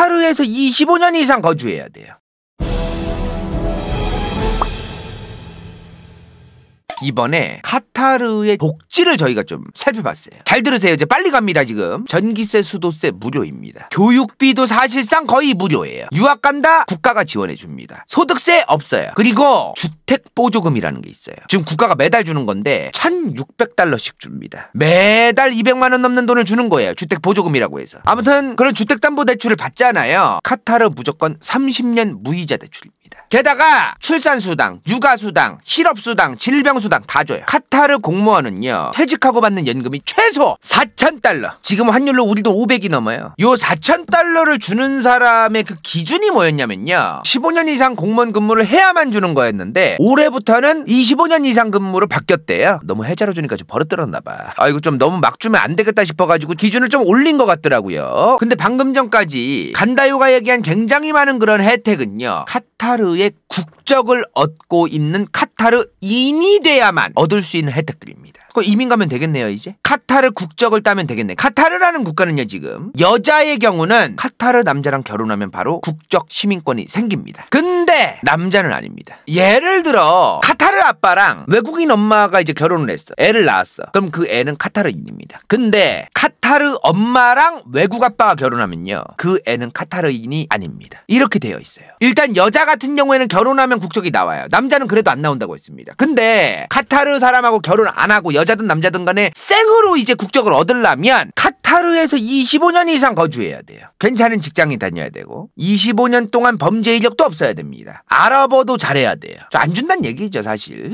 카타르에서 25년 이상 거주해야 돼요. 이번에 카타르의 복지를 저희가 좀 살펴봤어요. 잘 들으세요. 이제 빨리 갑니다. 지금 전기세, 수도세 무료입니다. 교육비도 사실상 거의 무료예요. 유학 간다? 국가가 지원해 줍니다. 소득세 없어요. 그리고 주택보조금이라는 게 있어요. 지금 국가가 매달 주는 건데 1,600달러씩 줍니다. 매달 200만 원 넘는 돈을 주는 거예요. 주택보조금이라고 해서. 아무튼 그런 주택담보대출을 받잖아요. 카타르 무조건 30년 무이자 대출입니다. 게다가 출산수당, 육아수당, 실업수당, 질병수당 다 줘요. 카타르 공무원은요, 퇴직하고 받는 연금이 최소 4,000달러. 지금 환율로 우리도 500이 넘어요. 요 4,000달러를 주는 사람의 그 기준이 뭐였냐면요, 15년 이상 공무원 근무를 해야만 주는 거였는데 올해부터는 25년 이상 근무로 바뀌었대요. 너무 해자로 주니까 좀 버릇들었나 봐. 이거 좀 너무 막 주면 안 되겠다 싶어가지고 기준을 좀 올린 것 같더라고요. 근데 방금 전까지 간다요가 얘기한 굉장히 많은 그런 혜택은요, 카타르의 국적을 얻고 있는 카타르인이 돼야만 얻을 수 있는 혜택들입니다. 이민 가면 되겠네요. 이제 카타르 국적을 따면 되겠네. 카타르라는 국가는요, 지금 여자의 경우는 카타르 남자랑 결혼하면 바로 국적 시민권이 생깁니다. 근데 남자는 아닙니다. 예를 들어 카타르 아빠랑 외국인 엄마가 이제 결혼을 했어. 애를 낳았어. 그럼 그 애는 카타르인입니다. 근데 카타르 엄마랑 외국 아빠가 결혼하면요, 그 애는 카타르인이 아닙니다. 이렇게 되어 있어요. 일단 여자 같은 경우에는 결혼하면 국적이 나와요. 남자는 그래도 안 나온다고 했습니다. 근데 카타르 사람하고 결혼 안 하고 여자든 남자든 간에 생으로 이제 국적을 얻으려면 카타르에서 25년 이상 거주해야 돼요. 괜찮은 직장에 다녀야 되고 25년 동안 범죄 이력도 없어야 됩니다. 아랍어도 잘해야 돼요. 안 준다는 얘기죠, 사실.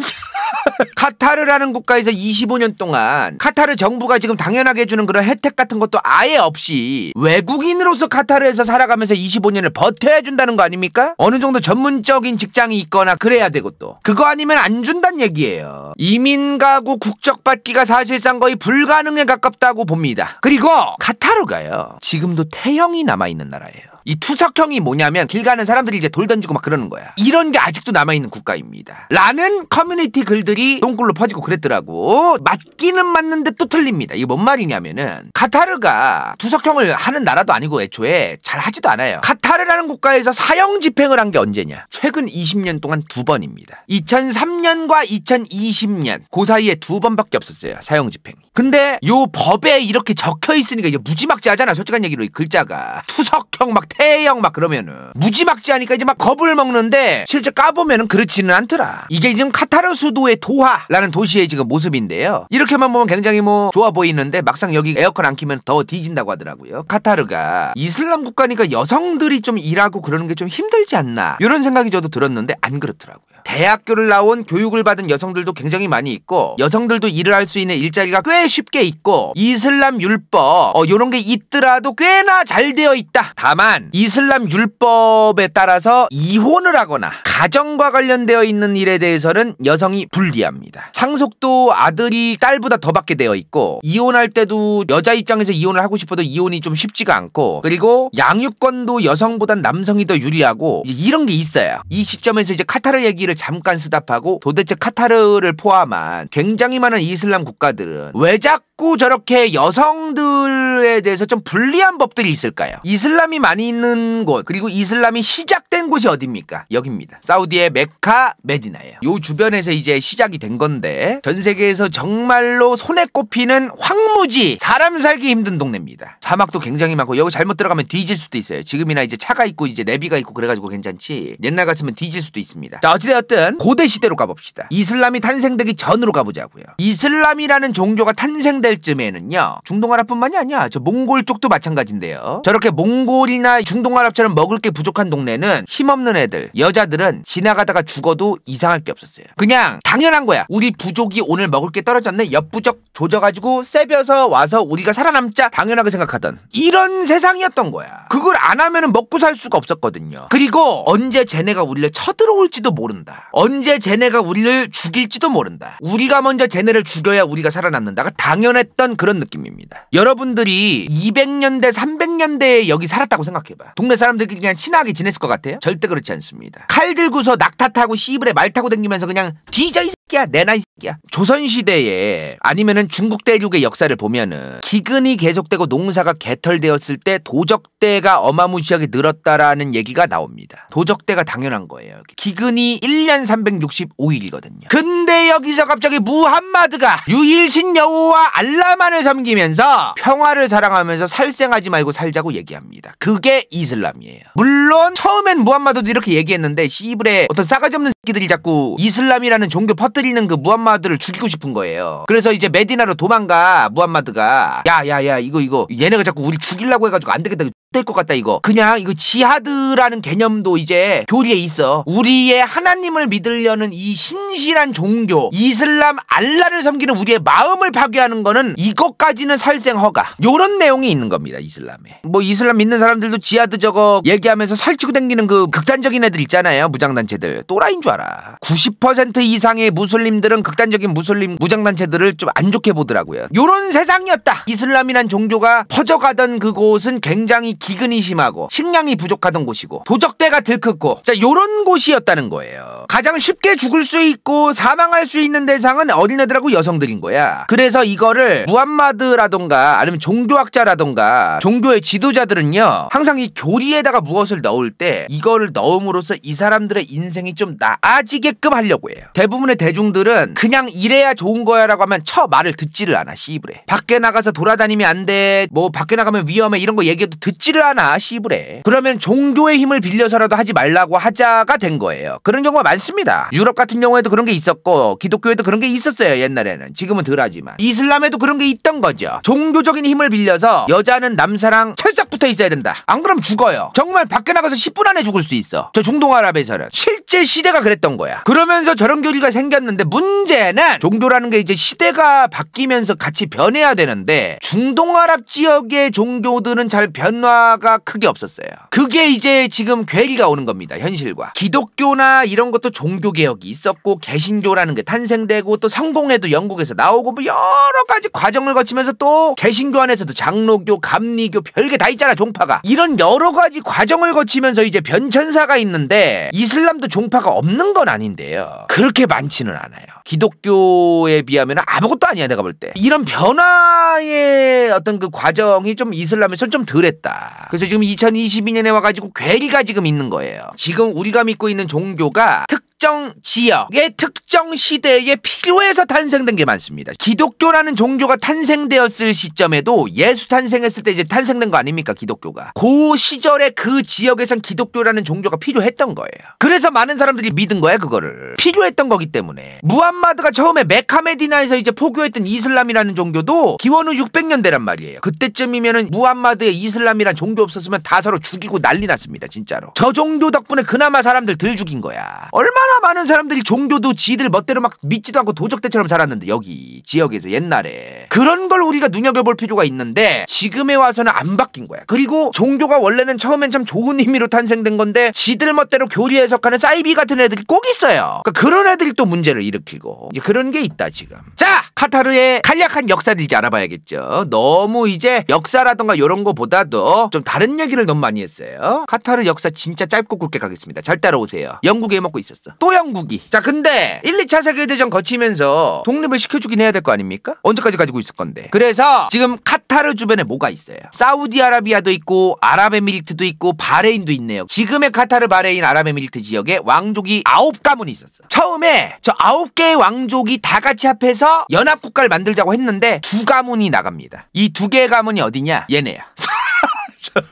카타르라는 국가에서 25년 동안 카타르 정부가 지금 당연하게 해주는 그런 혜택 같은 것도 아예 없이 외국인으로서 카타르에서 살아가면서 25년을 버텨야 준다는 거 아닙니까? 어느 정도 전문적인 직장이 있거나 그래야 되고, 또 그거 아니면 안 준다는 얘기예요. 이민 가구 국적 받기가 사실상 거의 불가능에 가깝다고 봅니다. 그리고 카타르가요, 지금도 태형이 남아있는 나라예요. 이 투석형이 뭐냐면 길 가는 사람들이 이제 돌 던지고 막 그러는 거야. 이런 게 아직도 남아있는 국가입니다. 라는 커뮤니티 글들이 똥글로 퍼지고 그랬더라고. 맞기는 맞는데 또 틀립니다. 이게 뭔 말이냐면은 카타르가 투석형을 하는 나라도 아니고 애초에 잘 하지도 않아요. 카타르라는 국가에서 사형 집행을 한 게 언제냐? 최근 20년 동안 2번입니다. 2003년과 2020년 그 사이에 2번밖에 없었어요, 사형 집행이. 근데 요 법에 이렇게 적혀 있으니까 이제 무지막지하잖아. 솔직한 얘기로 이 글자가 투석형 막 태형 막 그러면은 무지막지하니까 이제 막 겁을 먹는데 실제 까보면은 그렇지는 않더라. 이게 지금 카타르 수도의 도하라는 도시의 지금 모습인데요. 이렇게만 보면 굉장히 뭐 좋아 보이는데 막상 여기 에어컨 안 키면 더 뒤진다고 하더라고요. 카타르가 이슬람 국가니까 여성들이 좀 일하고 그러는 게 좀 힘들지 않나, 이런 생각이 저도 들었는데 안 그렇더라고요. 대학교를 나온 교육을 받은 여성들도 굉장히 많이 있고 여성들도 일을 할 수 있는 일자리가 꽤 쉽게 있고 이슬람 율법 요런 게 있더라도 꽤나 잘 되어 있다. 다만 이슬람 율법에 따라서 이혼을 하거나 가정과 관련되어 있는 일에 대해서는 여성이 불리합니다. 상속도 아들이 딸보다 더 받게 되어 있고 이혼할 때도 여자 입장에서 이혼을 하고 싶어도 이혼이 좀 쉽지가 않고, 그리고 양육권도 여성보단 남성이 더 유리하고 이런 게 있어요. 이 시점에서 이제 카타르 얘기를 잠깐 스탑하고 도대체 카타르를 포함한 굉장히 많은 이슬람 국가들은 왜 자꾸 저렇게 여성들에 대해서 좀 불리한 법들이 있을까요? 이슬람이 많이 있는 곳, 그리고 이슬람이 시작된 곳이 어디입니까? 여기입니다. 사우디의 메카, 메디나예요. 요 주변에서 이제 시작이 된 건데 전 세계에서 정말로 손에 꼽히는 황무지, 사람 살기 힘든 동네입니다. 사막도 굉장히 많고 여기 잘못 들어가면 뒤질 수도 있어요. 지금이나 이제 차가 있고 이제 내비가 있고 그래가지고 괜찮지 옛날 같으면 뒤질 수도 있습니다. 자, 어찌되었든 고대 시대로 가봅시다. 이슬람이 탄생되기 전으로 가보자고요. 이슬람이라는 종교가 탄생될 쯤에는요, 중동아랍뿐만이 아니야, 저 몽골 쪽도 마찬가지인데요, 저렇게 몽골이나 중동아랍처럼 먹을 게 부족한 동네는 힘없는 애들, 여자들은 지나가다가 죽어도 이상할 게 없었어요. 그냥 당연한 거야. 우리 부족이 오늘 먹을 게 떨어졌네, 옆부족 조져가지고 세벼서 와서 우리가 살아남자, 당연하게 생각하던 이런 세상이었던 거야. 그걸 안 하면은 먹고 살 수가 없었거든요. 그리고 언제 쟤네가 우리를 쳐들어올지도 모른다. 언제 쟤네가 우리를 죽일지도 모른다. 우리가 먼저 쟤네를 죽여야 우리가 살아남는다가 당연했던 그런 느낌입니다. 여러분들이 200년대 300년대에 여기 살았다고 생각해봐. 동네 사람들끼리 그냥 친하게 지냈을 것 같아요? 절대 그렇지 않습니다. 칼 들고서 낙타 타고 시부레 말 타고 다니면서 그냥 뒤져 새끼야 내놔 이 새끼야. 조선시대에 아니면은 중국 대륙의 역사를 보면은 기근이 계속되고 농사가 개털되었을 때 도적대가 어마무시하게 늘었다라는 얘기가 나옵니다. 도적대가 당연한 거예요. 기근이 1년 365일이거든요. 근데 여기서 갑자기 무함마드가 유일신 여호와 알라만을 섬기면서 평화를 사랑하면서 살생하지 말고 살자고 얘기합니다. 그게 이슬람이에요. 물론 처음엔 무함마드도 이렇게 얘기했는데 시브레 어떤 싸가지 없는 새끼들이 자꾸 이슬람이라는 종교 퍼뜨리는 그 무함마드를 죽이고 싶은 거예요. 그래서 이제 메디나로 도망가. 무함마드가 야야야 이거 얘네가 자꾸 우리 죽이려고 해가지고 안 되겠다. 될 것 같다 이거. 그냥 이거 지하드라는 개념도 이제 교리에 있어. 우리의 하나님을 믿으려는 이 신실한 종교 이슬람 알라를 섬기는 우리의 마음을 파괴하는 거는 이것까지는 살생 허가. 요런 내용이 있는 겁니다. 이슬람에. 뭐 이슬람 믿는 사람들도 지하드 저거 얘기하면서 설치고 다니는 그 극단적인 애들 있잖아요. 무장단체들. 또라이인 줄 알아. 90% 이상의 무슬림들은 극단적인 무슬림 무장단체들을 좀 안 좋게 보더라고요. 요런 세상이었다. 이슬람이란 종교가 퍼져가던 그곳은 굉장히 기근이 심하고 식량이 부족하던 곳이고 도적대가 들끓고 자 요런 곳이었다는 거예요. 가장 쉽게 죽을 수 있고 사망할 수 있는 대상은 어린애들하고 여성들인 거야. 그래서 이거를 무함마드라던가 아니면 종교학자라던가 종교의 지도자들은요 항상 이 교리에다가 무엇을 넣을 때 이거를 넣음으로써 이 사람들의 인생이 좀 나아지게끔 하려고 해요. 대부분의 대중들은 그냥 이래야 좋은 거야 라고 하면 말을 듣지를 않아. 씨부레. 밖에 나가서 돌아다니면 안 돼. 뭐 밖에 나가면 위험해. 이런 거 얘기해도 듣지를 않아. 씨부레. 그러면 종교의 힘을 빌려서라도 하지 말라고 하자가 된 거예요. 그런 경우가 많습니다. 유럽 같은 경우에도 그런 게 있었고 기독교에도 그런 게 있었어요. 옛날에는. 지금은 덜하지만. 이슬람에도 그런 게 있던 거죠. 종교적인 힘을 빌려서 여자는 남사랑 철썩 붙어 있어야 된다. 안 그러면 죽어요. 정말 밖에 나가서 10분 안에 죽을 수 있어. 저 중동아랍에서는. 실제 시대가 그랬던 거야. 그러면서 저런 교리가 생겼는데 문제는 종교라는 게 이제 시대가 바뀌면서 같이 변해야 되는데 중동아랍 지역의 종교들은 잘 변화가 크게 없었어요. 그게 이제 지금 괴리가 오는 겁니다. 현실과. 기독교나 이런 것도 종교개혁이 있었고 개신교라는 게 탄생되고 또 성공회도 영국에서 나오고 뭐 여러 가지 과정을 거치면서 또 개신교 안에서도 장로교, 감리교 별게 다 있잖아. 종파가. 이런 여러 가지 과정을 거치면서 이제 변천사가 있는데 이슬람도 종파가 없는 건 아닌데요. 그렇게 많지는 않아요. 기독교에 비하면 아무것도 아니야 내가 볼 때. 이런 변화의 어떤 그 과정이 좀 이슬람에서는 좀 덜했다. 그래서 지금 2022년에 와가지고 괴리가 지금 있는 거예요. 지금 우리가 믿고 있는 종교가 특정 지역의 특정 시대에 필요해서 탄생된 게 많습니다. 기독교라는 종교가 탄생되었을 시점에도 예수 탄생했을 때 이제 탄생된 거 아닙니까? 기독교가. 그 시절에 그 지역에선 기독교라는 종교가 필요했던 거예요. 그래서 많은 사람들이 믿은 거야 그거를. 필요했던 거기 때문에. 무함마드가 처음에 메카 메디나에서 이제 포교했던 이슬람이라는 종교도 기원 후 600년대란 말이에요. 그때쯤이면은 무함마드의 이슬람이란 종교 없었으면 다 서로 죽이고 난리 났습니다. 진짜로. 저 종교 덕분에 그나마 사람들 덜 죽인 거야. 얼마나 많은 사람들이 종교도 지들 멋대로 막 믿지도 않고 도적대처럼 살았는데 여기 지역에서 옛날에. 그런 걸 우리가 눈여겨볼 필요가 있는데 지금에 와서는 안 바뀐 거야. 그리고 종교가 원래는 처음엔 참 좋은 의미로 탄생된 건데 지들 멋대로 교리 해석하는 사이비 같은 애들이 꼭 있어요. 그러니까 그런 애들이 또 문제를 일으키고 이제 그런 게 있다 지금. 자, 카타르의 간략한 역사를 이제 알아봐야겠죠. 너무 이제 역사라던가 이런 거보다도 좀 다른 얘기를 너무 많이 했어요. 카타르 역사 진짜 짧고 굵게 가겠습니다. 잘 따라오세요. 영국이 해먹고 있었어. 또 영국이. 자, 근데 1, 2차 세계대전 거치면서 독립을 시켜주긴 해야 될 거 아닙니까? 언제까지 가지고 있을 건데. 그래서 지금 카타르 주변에 뭐가 있어요? 사우디아라비아도 있고 아랍에미리트도 있고 바레인도 있네요. 지금의 카타르, 바레인, 아랍에미리트 지역에 왕족이 9가문이 있었어. 처음에 저 9개의 왕족이 다 같이 합해서 연합국가를 만들자고 했는데 2가문이 나갑니다. 이 2개의 가문이 어디냐? 얘네야.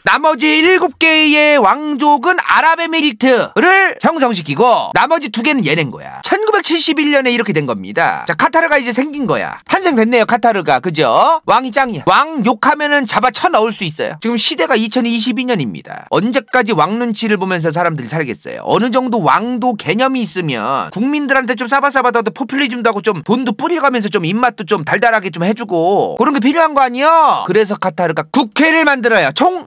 나머지 7개의 왕족은 아랍에미리트를 형성시키고 나머지 2개는 얘네인 거야. 1971년에 이렇게 된 겁니다. 자, 카타르가 이제 생긴 거야. 탄생됐네요. 카타르가. 그죠? 왕이 짱이야. 왕 욕하면은 잡아 쳐넣을 수 있어요. 지금 시대가 2022년입니다. 언제까지 왕 눈치를 보면서 사람들이 살겠어요? 어느 정도 왕도 개념이 있으면 국민들한테 좀 싸바싸바도 포퓰리즘도 하고 좀 돈도 뿌려가면서 좀 입맛도 좀 달달하게 좀 해주고 그런 게 필요한 거 아니에요? 그래서 카타르가 국회를 만들어요. 총 총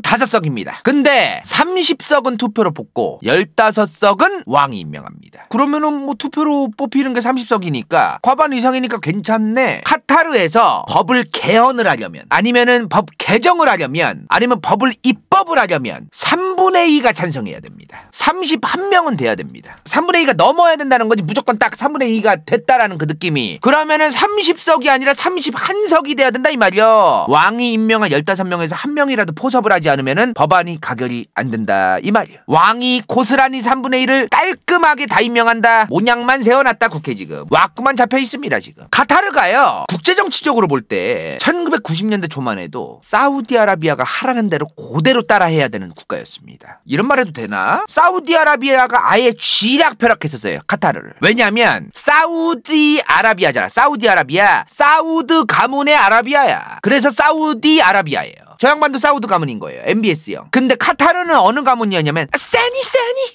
45석입니다. 근데 30석은 투표로 뽑고 15석은 왕이 임명합니다. 그러면은 뭐 투표로 뽑히는 게 30석이니까 과반 이상이니까 괜찮네. 카타르에서 법을 개헌을 하려면, 아니면은 법 개정을 하려면, 아니면 법을 입법을 하려면 3분의 2가 찬성해야 됩니다. 31명은 돼야 됩니다. 3분의 2가 넘어야 된다는 거지. 무조건 딱 3분의 2가 됐다라는 그 느낌이. 그러면은 30석이 아니라 31석이 돼야 된다 이 말이요. 왕이 임명한 15명에서 1명이라도 포섭을 하지 않으면은 법안이 가결이 안 된다 이 말이요. 왕이 고스란히 3분의 1을 깔끔하게 다 임명한다. 모양만 세워놨다 국회 지금. 와꾸만 잡혀 있습니다 지금. 카타르가요, 국제정치적으로 볼 때 1990년대 초만 해도 사우디아라비아가 하라는 대로 그대로 따라해야 되는 국가였습니다. 이런 말 해도 되나? 사우디아라비아가 아예 쥐락펴락했었어요 카타르를. 왜냐면 사우디아라비아잖아. 사우디아라비아, 사우드 가문의 아라비아야. 그래서 사우디아라비아예요. 저 양반도 사우드 가문인 거예요. MBS형. 근데 카타르는 어느 가문이었냐면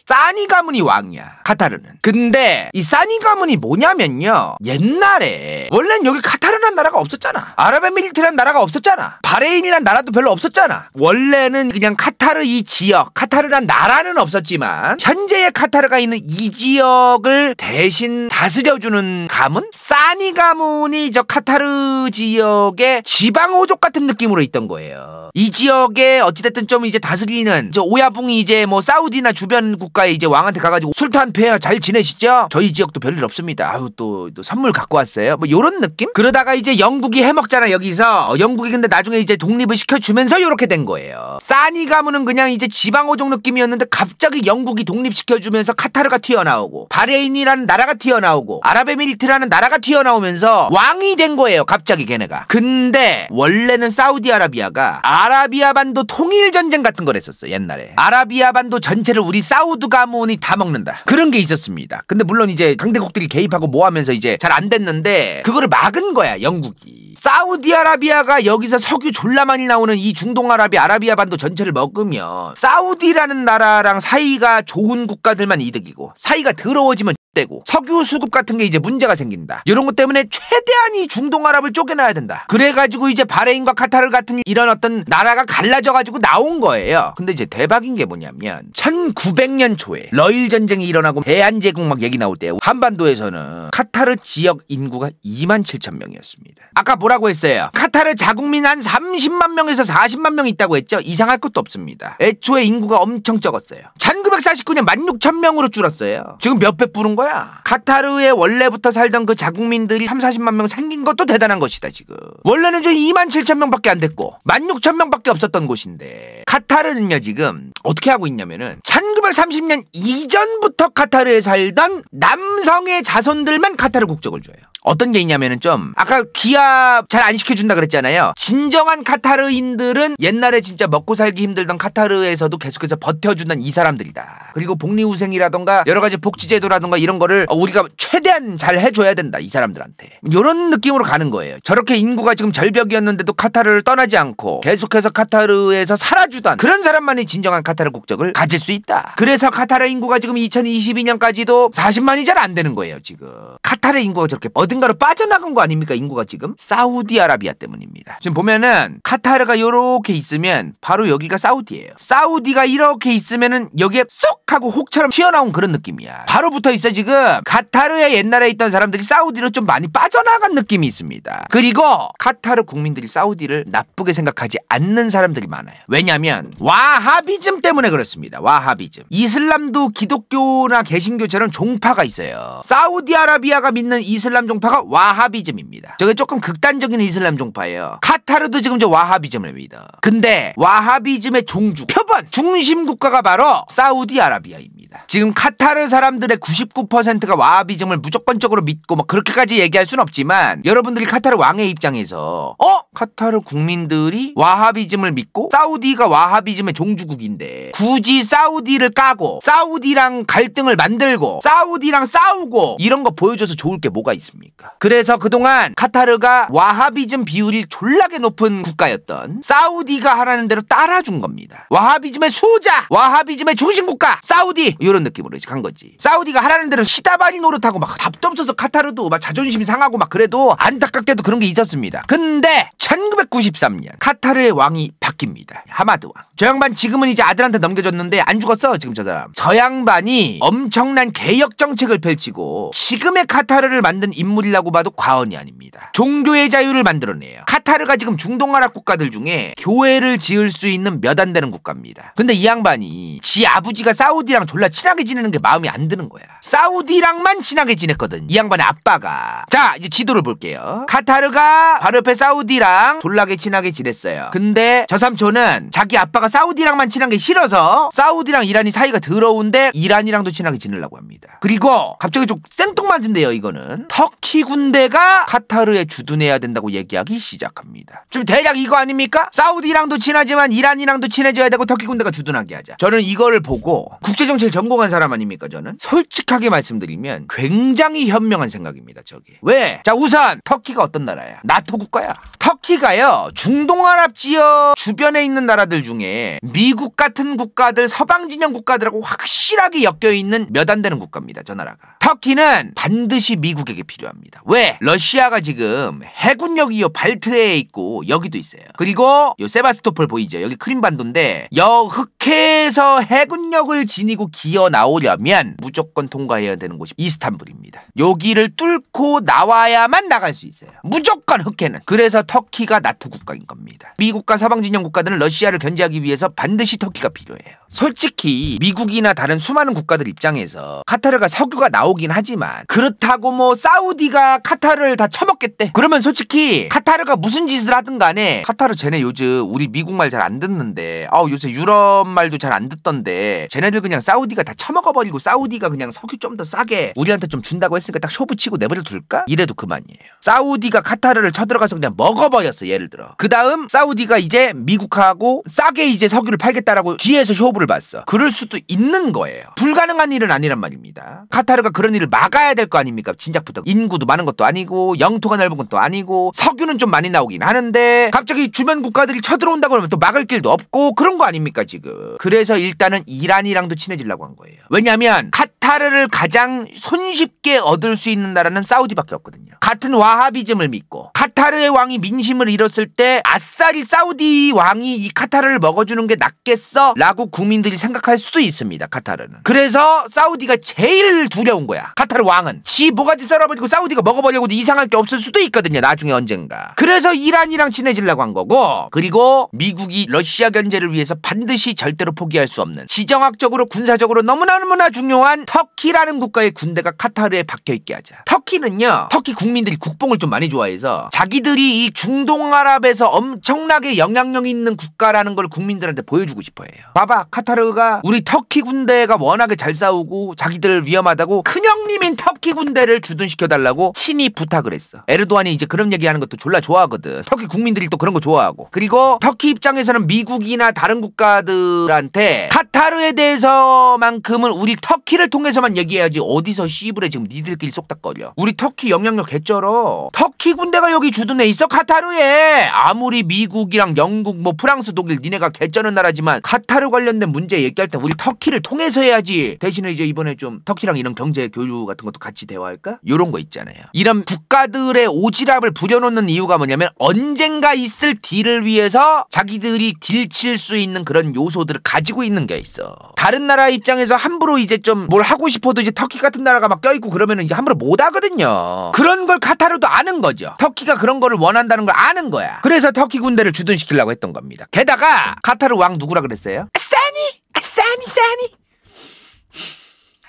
사니 가문이 왕이야 카타르는. 근데 이 사니 가문이 뭐냐면요, 옛날에 원래는 여기 카타르란 나라가 없었잖아. 아랍에미리트란 나라가 없었잖아. 바레인이란 나라도 별로 없었잖아. 원래는 그냥 카타르 이 지역, 카타르란 나라는 없었지만 현재의 카타르가 있는 이 지역을 대신 다스려주는 가문? 사니 가문이 저 카타르 지역의 지방호족 같은 느낌으로 있던 거예요. 이 지역에 어찌됐든 좀 이제 다스리는 저 오야붕이 이제 뭐 사우디나 주변 국가에 이제 왕한테 가가지고 술탄 폐하 잘 지내시죠? 저희 지역도 별일 없습니다. 아유 또 선물 갖고 왔어요. 뭐 요런 느낌? 그러다가 이제 영국이 해먹잖아 여기서. 영국이 근데 나중에 이제 독립을 시켜주면서 요렇게 된 거예요. 사니 가문은 그냥 이제 지방호족 느낌이었는데 갑자기 영국이 독립시켜주면서 카타르가 튀어나오고 바레인이라는 나라가 튀어나오고 아랍에미리트라는 나라가 튀어나오면서 왕이 된 거예요 갑자기 걔네가. 근데 원래는 사우디아라비아가 아라비아 반도 통일 전쟁 같은 걸 했었어 옛날에. 아라비아 반도 전체를 우리 사우드 가문이 다 먹는다 그런 게 있었습니다. 근데 물론 이제 강대국들이 개입하고 뭐 하면서 이제 잘 안 됐는데 그거를 막은 거야 영국이. 사우디아라비아가 여기서 석유 졸라 많이 나오는 이 중동아라비아 반도 전체를 먹으면 사우디라는 나라랑 사이가 좋은 국가들만 이득이고 사이가 더러워지면 되고 석유 수급 같은 게 이제 문제가 생긴다. 이런 것 때문에 최대한 이 중동아랍을 쪼개놔야 된다. 그래가지고 이제 바레인과 카타르 같은 이런 어떤 나라가 갈라져가지고 나온 거예요. 근데 이제 대박인 게 뭐냐면 1900년 초에 러일 전쟁이 일어나고 대한제국 막 얘기 나올 때 한반도에서는 카타르 지역 인구가 27,000명이었습니다. 아까 뭐라고 했어요? 카타르 자국민 한 30만 명에서 40만 명 있다고 했죠? 이상할 것도 없습니다. 애초에 인구가 엄청 적었어요. 1949년 16,000명으로 줄었어요. 지금 몇 배 부른 거야? 카타르에 원래부터 살던 그 자국민들이 30-40만 명 생긴 것도 대단한 것이다 지금. 원래는 저 27,000명밖에 안 됐고 16,000명밖에 없었던 곳인데 카타르는요 지금 어떻게 하고 있냐면은 1930년 이전부터 카타르에 살던 남성의 자손들만 카타르 국적을 줘요. 어떤 게 있냐면은 좀 아까 기합 잘 안 시켜준다 그랬잖아요. 진정한 카타르인들은 옛날에 진짜 먹고 살기 힘들던 카타르에서도 계속해서 버텨주는 이 사람들이다. 그리고 복리후생이라던가 여러 가지 복지제도라던가 이런 거를 우리가 최대한 잘 해줘야 된다 이 사람들한테. 이런 느낌으로 가는 거예요. 저렇게 인구가 지금 절벽이었는데도 카타르를 떠나지 않고 계속해서 카타르에서 살아주던 그런 사람만이 진정한 카타르 국적을 가질 수 있다. 그래서 카타르 인구가 지금 2022년까지도 40만이 잘 안 되는 거예요 지금. 카타르 인구가 저렇게 어딘가로 빠져나간 거 아닙니까 인구가 지금? 사우디아라비아 때문입니다. 지금 보면은 카타르가 요렇게 있으면 바로 여기가 사우디예요. 사우디가 이렇게 있으면은 여기에 쏙 하고 혹처럼 튀어나온 그런 느낌이야. 바로 붙어 있어 지금. 카타르에 옛날에 있던 사람들이 사우디로 좀 많이 빠져나간 느낌이 있습니다. 그리고 카타르 국민들이 사우디를 나쁘게 생각하지 않는 사람들이 많아요. 왜냐면 와하비즘 때문에 그렇습니다. 와하비즘. 이슬람도 기독교나 개신교처럼 종파가 있어요. 사우디아라비아가 믿는 이슬람 종파가 와하비즘입니다. 저게 조금 극단적인 이슬람 종파예요. 카타르도 지금 저 와하비즘을 믿어. 근데 와하비즘의 종주, 표본, 중심 국가가 바로 사우디아라비아입니다. 지금 카타르 사람들의 99%가 와하비즘을 무조건적으로 믿고 막 그렇게까지 얘기할 순 없지만 여러분들이 카타르 왕의 입장에서 카타르 국민들이 와하비즘을 믿고 사우디가 와하비즘의 종주국인데 굳이 사우디를 까고 사우디랑 갈등을 만들고 사우디랑 싸우고 이런 거 보여줘서 좋을 게 뭐가 있습니까? 그래서 그동안 카타르가 와하비즘 비율이 졸라게 높은 국가였던 사우디가 하라는 대로 따라준 겁니다. 와하비즘의 수호자, 와하비즘의 중심국가 사우디 이런 느낌으로 이제 간 거지. 사우디가 하라는 대로 시다바리 노릇하고 막 답도 없어서 카타르도 막 자존심이 상하고 막 그래도 안타깝게도 그런 게 있었습니다. 근데 1993년 카타르의 왕이 바뀝니다. 하마드 왕. 저 양반 지금은 이제 아들한테 넘겨줬는데 안 죽었어 지금 저 사람. 저 양반이 엄청난 개혁 정책을 펼치고 지금의 카타르를 만든 인물이라고 봐도 과언이 아닙니다. 종교의 자유를 만들어내요. 카타르가 지금 중동아랍 국가들 중에 교회를 지을 수 있는 몇 안 되는 국가입니다. 근데 이 양반이 지 아버지가 사우디랑 졸라 친하게 지내는 게 마음에 안 드는 거야. 사우디랑만 친하게 지냈거든 이 양반의 아빠가. 자 이제 지도를 볼게요. 카타르가 바로 옆에 사우디랑 졸라게 친하게 지냈어요. 근데 저 삼촌은 자기 아빠가 사우디랑만 친한 게 싫어서 사우디랑 이란이 사이가 더러운데 이란이랑도 친하게 지내려고 합니다. 그리고 갑자기 좀 생뚱맞은데요. 이거는 터키 군대가 카타르에 주둔해야 된다고 얘기하기 시작합니다. 좀 대략 이거 아닙니까? 사우디랑도 친하지만 이란이랑도 친해져야 되고 터키 군대가 주둔하게 하자. 저는 이거를 보고 국제정치를 전공한 사람 아닙니까? 저는 솔직하게 말씀드리면 굉장히 현명한 생각입니다. 저게 왜? 자 우선 터키가 어떤 나라야? 나토 국가야. 터키가요 중동아랍 지역 주변에 있는 나라들 중에 미국 같은 국가들 서방 진영 국가들하고 확실하게 엮여있는 몇 안 되는 국가입니다. 저 나라가. 터키는 반드시 미국에게 필요합니다. 왜? 러시아가 지금 해군력이 요 발트해에 있고 여기도 있어요. 그리고 요 세바스토폴 보이죠? 여기 크림반도인데 여 흑해에서 해군력을 지니고 기어 나오려면 무조건 통과해야 되는 곳이 이스탄불입니다. 여기를 뚫고 나와야만 나갈 수 있어요. 무조건 흑해는. 그래서 터키가 나토 국가인 겁니다. 미국과 서방 진영 국가들은 러시아를 견제하기 위해서 반드시 터키가 필요해요. 솔직히 미국이나 다른 수많은 국가들 입장에서 카타르가 석유가 나오긴 하지만 그렇다고 뭐 사우디가 카타르를 다 처먹겠대. 그러면 솔직히 카타르가 무슨 짓을 하든 간에 카타르 쟤네 요즘 우리 미국 말 잘 안 듣는데 요새 유럽 말도 잘 안 듣던데 쟤네들 그냥 사우디가 다 처먹어버리고 사우디가 그냥 석유 좀 더 싸게 우리한테 좀 준다고 했으니까 딱 쇼부 치고 내버려 둘까? 이래도 그만이에요. 사우디가 카타르를 쳐들어가서 그냥 먹어버렸어. 예를 들어 그 다음 사우디가 이제 미국하고 싸게 이제 석유를 팔겠다라고 뒤에서 쇼부를 봤어. 그럴 수도 있는 거예요. 불가능한 일은 아니란 말입니다. 카타르가 그런 일을 막아야 될 거 아닙니까? 진작부터. 인구도 많은 것도 아니고 영토가 넓은 것도 아니고 석유는 좀 많이 나오긴 하는데 갑자기 주변 국가들이 쳐들어온다고 그러면 또 막을 길도 없고 그런 거 아닙니까 지금. 그래서 일단은 이란이랑도 친해지려고 한 거예요. 왜냐면 카타르를 가장 손쉽게 얻을 수 있는 나라는 사우디밖에 없거든요. 같은 와하비즘을 믿고 카타르의 왕이 민심을 잃었을 때 아싸리 사우디 왕이 이 카타르를 먹어주는 게 낫겠어 라고 국민들이 생각할 수도 있습니다. 카타르는. 그래서 사우디가 제일 두려운 거야. 카타르 왕은 지 모가지 썰어버리고 사우디가 먹어버리고도 이상할 게 없을 수도 있거든요. 나중에 언젠가. 그래서 이란이랑 친해지려고 한 거고 그리고 미국이 러시아 견제를 위해서 반드시 절대로 포기할 수 없는 지정학적으로 군사적으로 너무나 중요한 터키라는 국가의 군대가 카타르에 박혀있게 하자. 터키는요 터키 국민들이 국뽕을 좀 많이 좋아해서 자기들이 이 중동아랍에서 엄청나게 영향력 있는 국가라는 걸 국민들한테 보여주고 싶어해요. 봐봐 카타르가 우리 터키 군대가 워낙에 잘 싸우고 자기들 위험하다고 큰형님인 터키 군대를 주둔시켜달라고 친히 부탁을 했어. 에르도안이 이제 그런 얘기하는 것도 졸라 좋아하거든. 터키 국민들이 또 그런 거 좋아하고. 그리고 터키 입장에서는 미국이나 다른 국가들한테 카타르에 대해서만큼은 우리 터키를 통해서만 얘기해야지 어디서 씨부레 지금 니들끼리 쏙닥거려. 우리 터키 영향력 개쩔어. 터키 군대가 여기 주둔해 있어 카타르에. 아무리 미국이랑 영국 뭐 프랑스 독일 니네가 개쩌는 나라지만 카타르 관련된 문제 얘기할 때 우리 터키를 통해서 해야지. 대신에 이제 이번에 좀 터키랑 이런 경제 교류 같은 것도 같이 대화할까? 요런 거 있잖아요. 이런 국가들의 오지랖을 부려놓는 이유가 뭐냐면 언젠가 있을 딜을 위해서 자기들이 딜칠 수 있는 그런 요소들을 가지고 있는 게 있어. 다른 나라 입장에서 함부로 이제 좀 뭘 하고 싶어도 이제 터키 같은 나라가 막 껴있고 그러면 이제 함부로 못 하거든요. 그런 걸 카타르도 아는 거죠. 터키가 그런 거를 원한다는 걸 아는 거야. 그래서 터키 군대를 주둔시키려고 했던 겁니다. 게다가 카타르 왕 누구라 그랬어요? 싸니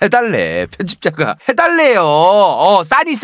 해달래. 편집자가 해달래요. 싸니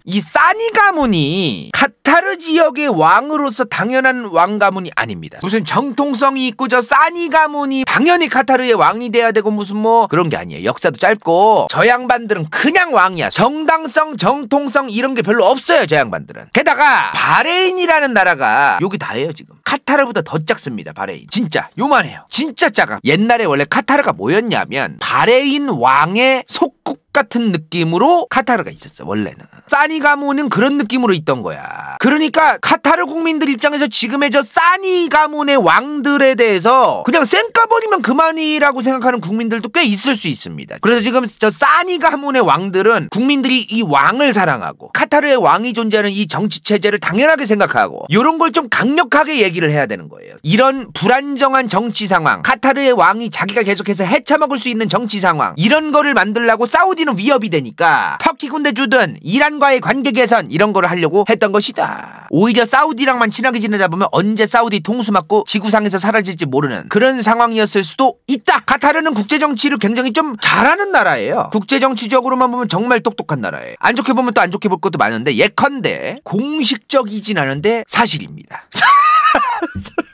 이 싸니 가문이 카타르 지역의 왕으로서 당연한 왕 가문이 아닙니다. 무슨 정통성이 있고 저 싸니 가문이 당연히 카타르의 왕이 돼야 되고 무슨 뭐 그런 게 아니에요. 역사도 짧고 저 양반들은 그냥 왕이야. 정당성 정통성 이런 게 별로 없어요. 저 양반들은. 게다가 바레인이라는 나라가 여기 다예요 지금. 카타르보다 더 작습니다. 바레인. 진짜 요만해요. 진짜 작아. 옛날에 원래 카타르가 뭐였냐면 바레인 왕의 속국 같은 느낌으로 카타르가 있었어. 원래는 사니 가문은 그런 느낌으로 있던 거야. 그러니까 카타르 국민들 입장에서 지금의 저 사니 가문의 왕들에 대해서 그냥 쌩까버리면 그만이라고 생각하는 국민들도 꽤 있을 수 있습니다. 그래서 지금 저 사니 가문의 왕들은 국민들이 이 왕을 사랑하고 카타르의 왕이 존재하는 이 정치체제를 당연하게 생각하고 이런 걸 좀 강력하게 얘기를 해야 되는 거예요. 이런 불안정한 정치 상황, 카타르의 왕이 자기가 계속해서 헤쳐먹을 수 있는 정치 상황, 이런 거를 만들려고 사우디는 위협이 되니까 터키 군대 주든 이란과의 관계 개선 이런 거를 하려고 했던 것이다. 오히려 사우디랑만 친하게 지내다 보면 언제 사우디 통수 맞고 지구상에서 사라질지 모르는 그런 상황이었을 수도 있다. 카타르는 국제정치를 굉장히 좀 잘하는 나라예요. 국제정치적으로만 보면 정말 똑똑한 나라예요. 안 좋게 보면 또 안 좋게 볼 것도 많은데 예컨대 공식적이진 않은데 사실입니다.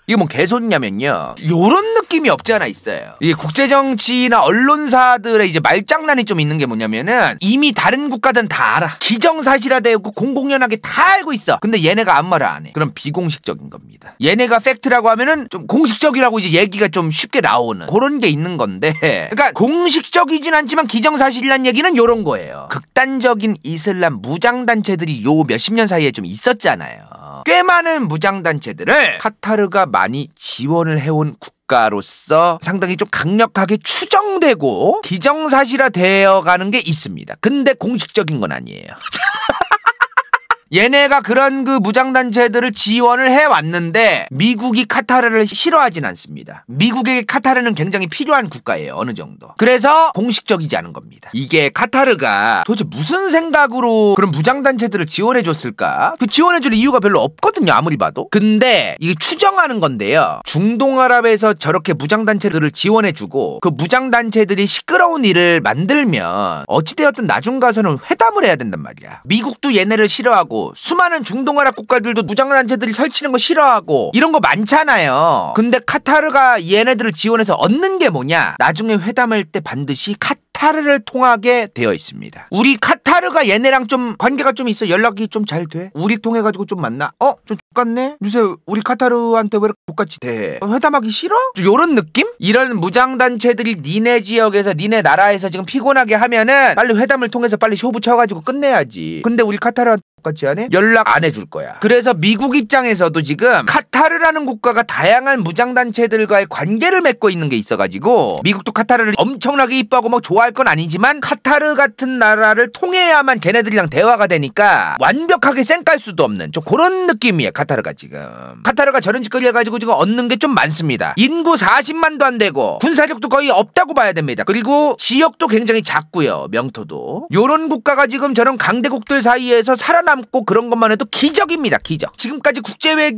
이게 뭔 개소리냐면요, 요런 느낌이 없지 않아 있어요. 이게 국제정치나 언론사들의 이제 말장난이 좀 있는 게 뭐냐면은 이미 다른 국가들은 다 알아. 기정사실화되고 공공연하게 다 알고 있어. 근데 얘네가 아무 말을 안 해. 그럼 비공식적인 겁니다. 얘네가 팩트라고 하면은 좀 공식적이라고 이제 얘기가 좀 쉽게 나오는 그런 게 있는 건데, 그러니까 공식적이진 않지만 기정사실이란 얘기는 요런 거예요. 극단적인 이슬람 무장단체들이 요 몇십 년 사이에 좀 있었잖아요. 꽤 많은 무장단체들을 카타르가 많이 지원을 해온 국가로서 상당히 좀 강력하게 추정되고 기정사실화 되어가는 게 있습니다. 근데 공식적인 건 아니에요. 얘네가 그런 그 무장단체들을 지원을 해왔는데 미국이 카타르를 싫어하진 않습니다. 미국에게 카타르는 굉장히 필요한 국가예요. 어느 정도. 그래서 공식적이지 않은 겁니다. 이게 카타르가 도대체 무슨 생각으로 그런 무장단체들을 지원해줬을까? 그 지원해줄 이유가 별로 없거든요. 아무리 봐도. 근데 이게 추정하는 건데요, 중동아랍에서 저렇게 무장단체들을 지원해주고 그 무장단체들이 시끄러운 일을 만들면 어찌되었든 나중 가서는 회담을 해야 된단 말이야. 미국도 얘네를 싫어하고 수많은 중동아랍 국가들도 무장단체들이 설치는 거 싫어하고 이런 거 많잖아요. 근데 카타르가 얘네들을 지원해서 얻는 게 뭐냐? 나중에 회담할 때 반드시 카타르를 통하게 되어 있습니다. 우리 카타르가 얘네랑 좀 관계가 좀 있어. 연락이 좀 잘 돼. 우리 통해가지고 좀 만나. 좀 똑같네? 요새 우리 카타르한테 왜 이렇게 똑같이 대해? 회담하기 싫어? 요런 느낌? 이런 무장단체들이 니네 지역에서 니네 나라에서 지금 피곤하게 하면은 빨리 회담을 통해서 빨리 쇼부 쳐가지고 끝내야지. 근데 우리 카타르한테 똑같이 하네? 연락 안 해줄 거야. 그래서 미국 입장에서도 지금 카타르라는 국가가 다양한 무장단체들과의 관계를 맺고 있는 게 있어가지고 미국도 카타르를 엄청나게 이뻐하고 뭐 좋아할 건 아니지만 카타르 같은 나라를 통해야만 걔네들이랑 대화가 되니까 완벽하게 쌩깔 수도 없는 좀 그런 느낌이에요. 카타르가 지금. 카타르가 저런 짓거리 해가지고 지금 얻는 게 좀 많습니다. 인구 40만도 안 되고 군사력도 거의 없다고 봐야 됩니다. 그리고 지역도 굉장히 작고요. 명토도. 요런 국가가 지금 저런 강대국들 사이에서 살아남고 그런 것만 해도 기적입니다. 기적. 지금까지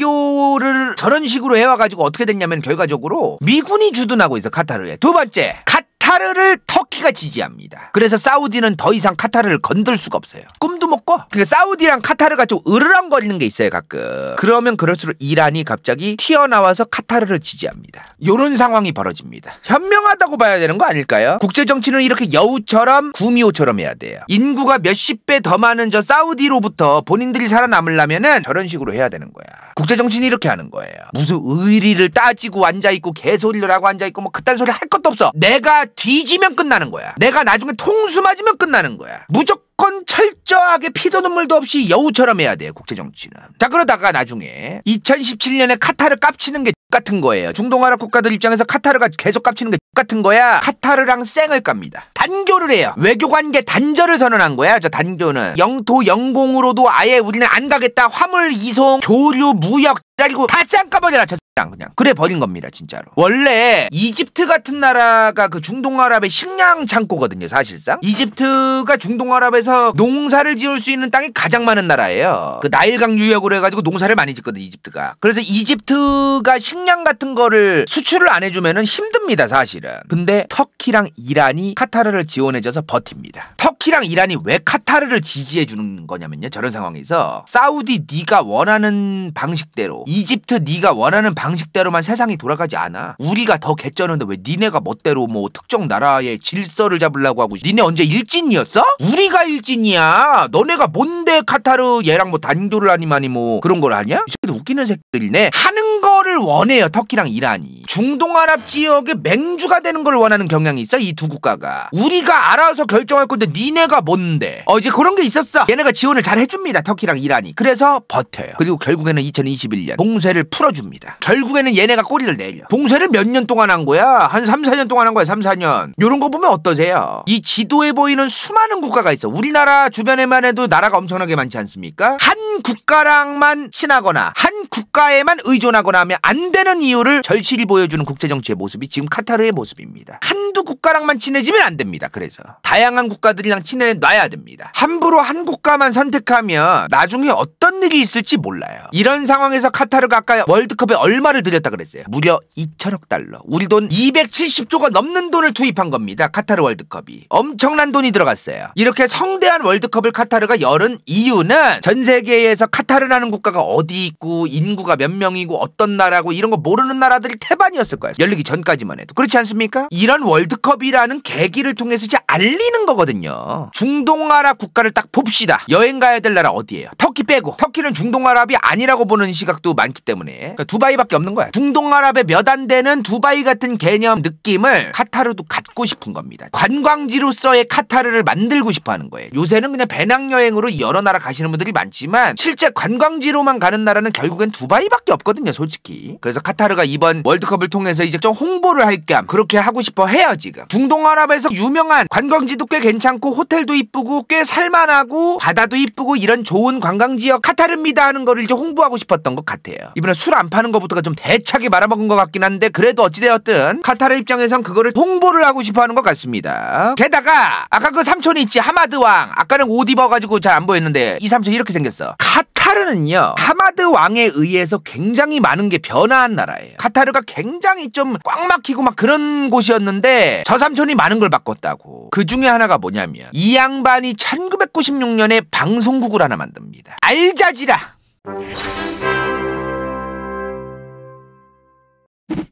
국제외교를 저런 식으로 해와가지고 어떻게 됐냐면 결과적으로 미군이 주둔하고 있어. 카타르에. 두 번째, 카타르를 터키가 지지합니다. 그래서 사우디는 더 이상 카타르를 건들 수가 없어요. 꿈도 못 꿔. 그러니까 사우디랑 카타르가 좀 으르렁거리는 게 있어요. 가끔. 그러면 그럴수록 이란이 갑자기 튀어나와서 카타르를 지지합니다. 이런 상황이 벌어집니다. 현명하다고 봐야 되는 거 아닐까요? 국제정치는 이렇게 여우처럼 구미호처럼 해야 돼요. 인구가 몇십 배 더 많은 저 사우디로부터 본인들이 살아남으려면은 저런 식으로 해야 되는 거야. 국제정치는 이렇게 하는 거예요. 무슨 의리를 따지고 앉아있고 개소리를 하고 앉아있고 뭐 그딴 소리 할 것도 없어. 내가 뒤지면 끝나는 거야. 내가 나중에 통수 맞으면 끝나는 거야. 무조건 철저하게 피도 눈물도 없이 여우처럼 해야 돼요. 국제정치는. 자, 그러다가 나중에 2017년에 카타르 깝치는 게 같은 거예요. 중동아랍 국가들 입장에서 카타르가 계속 깝치는 게 같은 거야. 카타르랑 쌩을 깝니다. 단교를 해요. 외교관계 단절을 선언한 거야. 저 단교는 영토 영공으로도 아예 우리는 안 가겠다. 화물 이송, 교류, 무역 그리고 다 쌩까버려라. 저 그냥 그래 버린 겁니다. 진짜로. 원래 이집트 같은 나라가 그 중동아랍의 식량 창고거든요. 사실상 이집트가 중동아랍에서 농사를 지을 수 있는 땅이 가장 많은 나라예요. 그 나일강 유역으로 해가지고 농사를 많이 짓거든 이집트가. 그래서 이집트가 식량 같은 거를 수출을 안 해주면은 힘듭니다. 사실은. 근데 터키랑 이란이 카타르를 지원해줘서 버팁니다. 터키랑 이란이 왜 카타르를 지지해주는 거냐면요, 저런 상황에서 사우디 네가 원하는 방식대로, 이집트 네가 원하는 방식대로만 세상이 돌아가지 않아. 우리가 더 개쩌는데 왜 니네가 멋대로 뭐 특정 나라의 질서를 잡으려고 하고. 니네 언제 일진이었어? 우리가 일진이야. 너네가 뭔데 카타르 얘랑 뭐 단교를 하니마니 뭐 그런 걸 하냐? 이 새끼들 웃기는 새끼들이네. 하는 거를 이거를 원해요. 터키랑 이란이. 중동아랍 지역의 맹주가 되는 걸 원하는 경향이 있어. 이 두 국가가. 우리가 알아서 결정할 건데 니네가 뭔데. 이제 그런 게 있었어. 얘네가 지원을 잘 해줍니다. 터키랑 이란이. 그래서 버텨요. 그리고 결국에는 2021년 봉쇄를 풀어줍니다. 결국에는 얘네가 꼬리를 내려. 봉쇄를 몇 년 동안 한 거야? 한 3, 4년 동안 한 거야. 3, 4년. 요런 거 보면 어떠세요? 이 지도에 보이는 수많은 국가가 있어. 우리나라 주변에만 해도 나라가 엄청나게 많지 않습니까? 한 국가랑만 친하거나 한 국가에만 의존하거나 하면 안 되는 이유를 절실히 보여주는 국제정치의 모습이 지금 카타르의 모습입니다. 한두 국가랑만 친해지면 안 됩니다. 그래서 다양한 국가들이랑 친해놔야 됩니다. 함부로 한 국가만 선택하면 나중에 어떤 일이 있을지 몰라요. 이런 상황에서 카타르가 아까 월드컵에 얼마를 들였다 그랬어요? 무려 2천억 달러. 우리 돈 270조가 넘는 돈을 투입한 겁니다. 카타르 월드컵이. 엄청난 돈이 들어갔어요. 이렇게 성대한 월드컵을 카타르가 열은 이유는 전 세계에서 카타르라는 국가가 어디 있고 인구가 몇 명이고 어떤 나라고 이런 거 모르는 나라들이 태반이었을 거예요. 열리기 전까지만 해도. 그렇지 않습니까? 이런 월드컵이라는 계기를 통해서 이제 알리는 거거든요. 중동아랍 국가를 딱 봅시다. 여행 가야 될 나라 어디예요? 터키 빼고. 터키는 중동아랍이 아니라고 보는 시각도 많기 때문에 그러니까 두바이밖에 없는 거야. 중동아랍에 몇 안 되는 두바이 같은 개념 느낌을 카타르도 갖고 싶은 겁니다. 관광지로서의 카타르를 만들고 싶어 하는 거예요. 요새는 그냥 배낭여행으로 여러 나라 가시는 분들이 많지만 실제 관광지로만 가는 나라는 결국엔 두바이밖에 없거든요. 솔직히. 그래서 카타르가 이번 월드컵을 통해서 이제 좀 홍보를 할 겸 그렇게 하고 싶어 해요. 지금 중동아랍에서 유명한 관광지도 꽤 괜찮고 호텔도 이쁘고 꽤 살만하고 바다도 이쁘고 이런 좋은 관광지역 카타르입니다 하는 거를 이제 홍보하고 싶었던 것 같아요. 이번에 술 안 파는 것부터가 좀 대차게 말아먹은 것 같긴 한데 그래도 어찌되었든 카타르 입장에선 그거를 홍보를 하고 싶어 하는 것 같습니다. 게다가 아까 그 삼촌이 있지 하마드 왕. 아까는 옷 입어가지고 잘 안 보였는데 이 삼촌이 이렇게 생겼어. 카타르는요 하마드 왕에 의해서 굉장히 많은 게 변화한 나라예요. 카타르가 굉장히 좀 꽉 막히고 막 그런 곳이었는데 저 삼촌이 많은 걸 바꿨다고. 그 중에 하나가 뭐냐면 이 양반이 1996년에 방송국을 하나 만듭니다. 알자지라.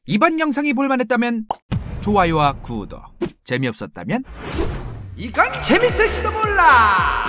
이번 영상이 볼만했다면 좋아요와 구독, 재미없었다면 이건 재밌을지도 몰라.